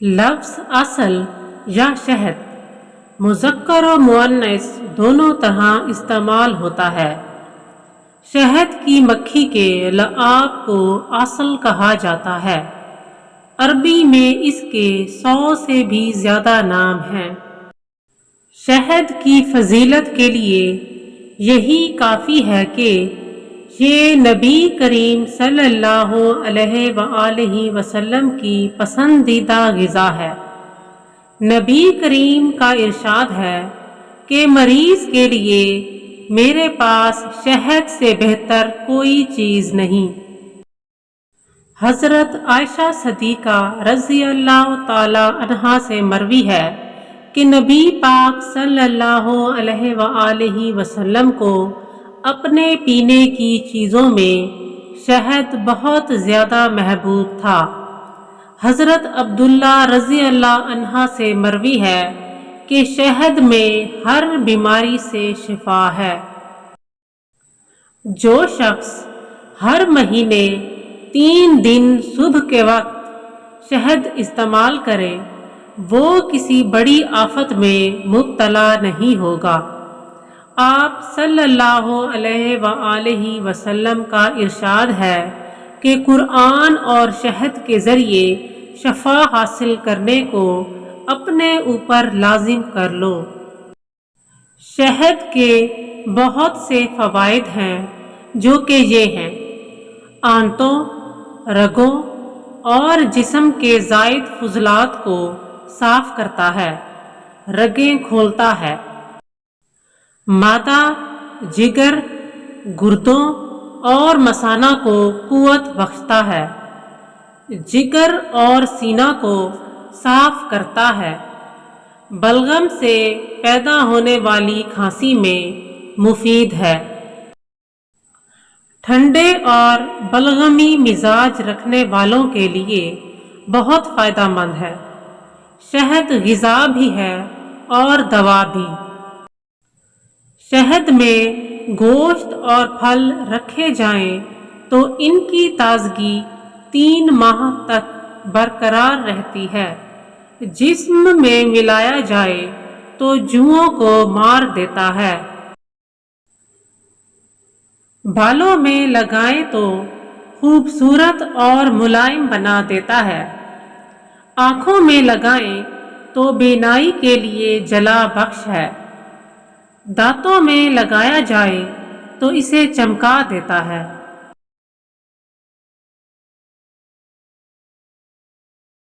لفظ اصل یا شہد مذکر و مؤنث دونوں طرح استعمال ہوتا ہے۔ شہد کی مکھی کے لعاب کو اصل کہا جاتا ہے۔ عربی میں اس کے 100 سے بھی زیادہ نام ہیں۔ شہد کی فضیلت کے لیے یہی کافی ہے کہ یہ نبی کریم صلی اللہ علیہ وآلہ وسلم کی پسندیدہ غذا ہے۔ نبی کریم کا ارشاد ہے کہ مریض کے لیے میرے پاس شہد سے بہتر کوئی چیز نہیں۔ حضرت عائشہ صدیقہ رضی اللہ تعالی عنہا سے مروی ہے کہ نبی پاک صلی اللہ علیہ وآلہ وسلم کو اپنے پینے کی چیزوں میں شہد بہت زیادہ محبوب تھا۔ حضرت عبداللہ رضی اللہ عنہ سے مروی ہے کہ شہد میں ہر بیماری سے شفا ہے۔ جو شخص ہر مہینے 3 دن صبح کے وقت شہد استعمال کرے وہ کسی بڑی آفت میں مبتلا نہیں ہوگا۔ آپ صلی اللہ علیہ وآلہ وسلم کا ارشاد ہے کہ قرآن اور شہد کے ذریعے شفا حاصل کرنے کو اپنے اوپر لازم کر لو۔ شہد کے بہت سے فوائد ہیں جو کہ یہ ہیں: آنتوں، رگوں اور جسم کے زائد فضلات کو صاف کرتا ہے، رگیں کھولتا ہے۔ معدہ، جگر، گردوں اور مثانہ کو قوت بخشتا ہے۔ جگر اور سینہ کو صاف کرتا ہے۔ بلغم سے پیدا ہونے والی کھانسی میں مفید ہے۔ ٹھنڈے اور بلغمی مزاج رکھنے والوں کے لیے بہت فائدہ مند ہے۔ شہد غذا بھی ہے اور دوا بھی۔ شہد میں گوشت اور پھل رکھے جائیں تو ان کی تازگی 3 ماہ تک برقرار رہتی ہے۔ جسم میں ملایا جائے تو جوؤں کو مار دیتا ہے۔ بالوں میں لگائیں تو خوبصورت اور ملائم بنا دیتا ہے۔ آنکھوں میں لگائیں تو بینائی کے لیے جلا بخش ہے۔ دانتوں میں لگایا جائے تو اسے چمکا دیتا ہے۔